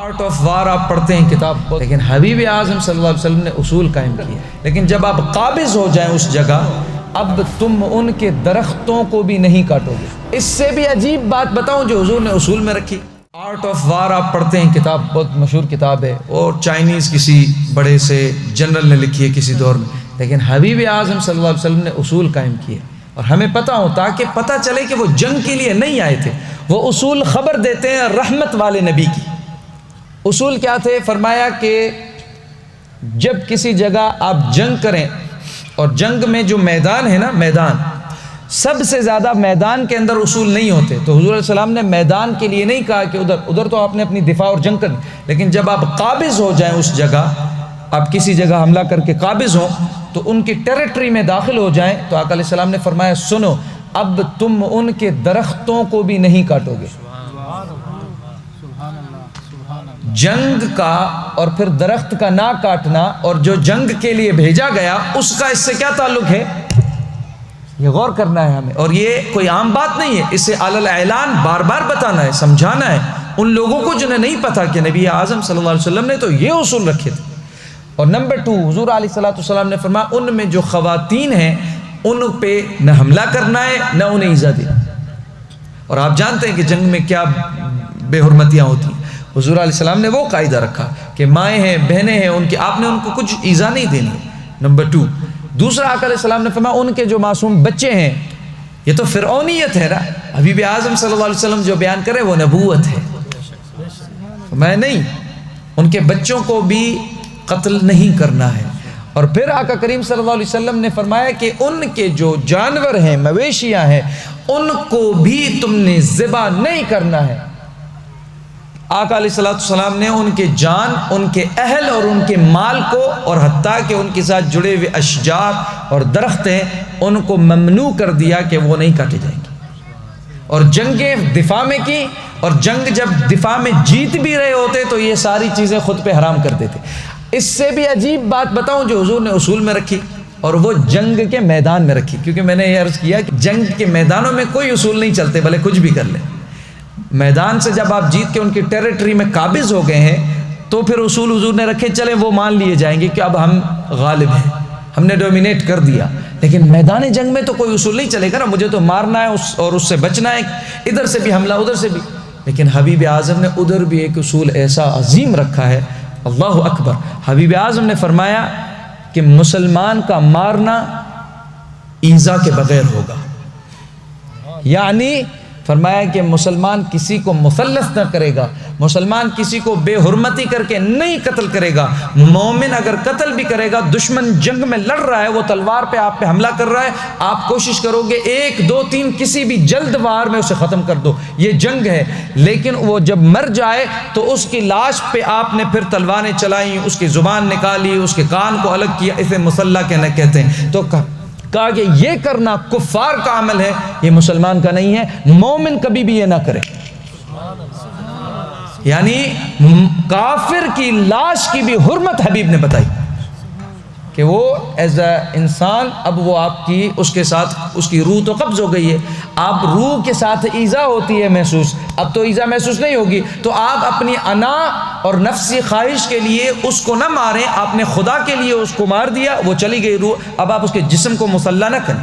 Art of war آپ پڑھتے ہیں کتاب، لیکن حبیب اعظم صلی اللہ علیہ وسلم نے اصول قائم کیے. لیکن جب آپ قابض ہو جائیں اس جگہ، اب تم ان کے درختوں کو بھی نہیں کاٹو گے. اس سے بھی عجیب بات بتاؤں جو حضور نے اصول میں رکھی. آرٹ آف وار آپ پڑھتے ہیں کتاب، بہت مشہور کتاب ہے، اور چائنیز کسی بڑے سے جنرل نے لکھی ہے کسی دور میں. لیکن حبیب اعظم صلی اللہ علیہ وسلم نے اصول قائم کیے، اور ہمیں پتہ ہو تاکہ پتہ چلے کہ وہ جنگ کے لیے نہیں آئے تھے. وہ اصول خبر دیتے ہیں رحمت والے نبی کی. اصول کیا تھے؟ فرمایا کہ جب کسی جگہ آپ جنگ کریں، اور جنگ میں جو میدان ہے نا، میدان سب سے زیادہ میدان کے اندر اصول نہیں ہوتے. تو حضور علیہ السلام نے میدان کے لیے نہیں کہا کہ ادھر تو آپ نے اپنی دفاع اور جنگ کرنی، لیکن جب آپ قابض ہو جائیں اس جگہ، آپ کسی جگہ حملہ کر کے قابض ہوں تو ان کی ٹیریٹری میں داخل ہو جائیں، تو آقا علیہ السلام نے فرمایا سنو، اب تم ان کے درختوں کو بھی نہیں کاٹو گے. جنگ کا اور پھر درخت کا نہ کاٹنا، اور جو جنگ کے لیے بھیجا گیا اس کا اس سے کیا تعلق ہے، یہ غور کرنا ہے ہمیں. اور یہ کوئی عام بات نہیں ہے، اسے علی اعلان بار بار بتانا ہے، سمجھانا ہے ان لوگوں کو جنہیں نہیں پتا کہ نبی اعظم صلی اللہ علیہ وسلم نے تو یہ اصول رکھے تھے. اور نمبر 2، حضور علیہ الصلوۃ والسلام نے فرمایا ان میں جو خواتین ہیں ان پہ نہ حملہ کرنا ہے نہ انہیں ایذا دینا. اور آپ جانتے ہیں کہ جنگ میں کیا بے حرمتیاں ہوتی ہیں. حضور علیہ السلام نے وہ قاعدہ رکھا کہ مائیں ہیں، بہنیں ہیں ان کی، آپ نے ان کو کچھ ایذا نہیں دینی. نمبر 2، دوسرا آقا علیہ السلام نے فرمایا ان کے جو معصوم بچے ہیں، یہ تو فرعونیت ہے نا، حبیب اعظم صلی اللہ علیہ وسلم جو بیان کرے وہ نبوت ہے. میں نہیں، ان کے بچوں کو بھی قتل نہیں کرنا ہے. اور پھر آقا کریم صلی اللہ علیہ وسلم نے فرمایا کہ ان کے جو جانور ہیں، مویشیاں ہیں، ان کو بھی تم نے ذبح نہیں کرنا ہے. آقا علیہ السلام نے ان کے جان، ان کے اہل اور ان کے مال کو، اور حتیٰ کہ ان کے ساتھ جڑے ہوئے اشجار اور درخت ہیں ان کو ممنوع کر دیا کہ وہ نہیں کاٹے جائیں گے. اور جنگیں دفاع میں کی، اور جنگ جب دفاع میں جیت بھی رہے ہوتے تو یہ ساری چیزیں خود پہ حرام کر دیتے. اس سے بھی عجیب بات بتاؤں جو حضور نے اصول میں رکھی، اور وہ جنگ کے میدان میں رکھی. کیونکہ میں نے یہ عرض کیا کہ جنگ کے میدانوں میں کوئی اصول نہیں چلتے، بھلے کچھ بھی کر لیں. میدان سے جب آپ جیت کے ان کی ٹیریٹری میں قابض ہو گئے ہیں تو پھر اصول حضور نے رکھے، چلیں وہ مان لیے جائیں گے کہ اب ہم غالب ہیں، ہم نے ڈومینیٹ کر دیا. لیکن میدان جنگ میں تو کوئی اصول نہیں چلے گا نا، مجھے تو مارنا ہے اور اس سے بچنا ہے، ادھر سے بھی حملہ ادھر سے بھی. لیکن حبیب اعظم نے ادھر بھی ایک اصول ایسا عظیم رکھا ہے، اللہ اکبر. حبیب اعظم نے فرمایا کہ مسلمان کا مارنا ایذا کے بغیر ہوگا. یعنی فرمایا کہ مسلمان کسی کو مثلث نہ کرے گا، مسلمان کسی کو بے حرمتی کر کے نہیں قتل کرے گا. مومن اگر قتل بھی کرے گا، دشمن جنگ میں لڑ رہا ہے، وہ تلوار پہ آپ پہ حملہ کر رہا ہے، آپ کوشش کرو گے 1 2 3 کسی بھی جلد وار میں اسے ختم کر دو، یہ جنگ ہے. لیکن وہ جب مر جائے تو اس کی لاش پہ آپ نے پھر تلواریں چلائیں، اس کی زبان نکالی، اس کے کان کو الگ کیا، اسے مسلح کہتے ہیں. تو کہا کہ یہ کرنا کفار کا عمل ہے، یہ مسلمان کا نہیں ہے. مومن کبھی بھی یہ نہ کرے. یعنی کافر کی لاش کی بھی حرمت حبیب نے بتائی کہ وہ ایز اے انسان، اب وہ آپ کی اس کے ساتھ اس کی روح تو قبض ہو گئی ہے، آپ روح کے ساتھ ایذا ہوتی ہے محسوس، اب تو ایذا محسوس نہیں ہوگی، تو آپ اپنی انا اور نفسی خواہش کے لیے اس کو نہ ماریں، آپ نے خدا کے لیے اس کو مار دیا، وہ چلی گئی روح، اب آپ اس کے جسم کو مسلح نہ کریں.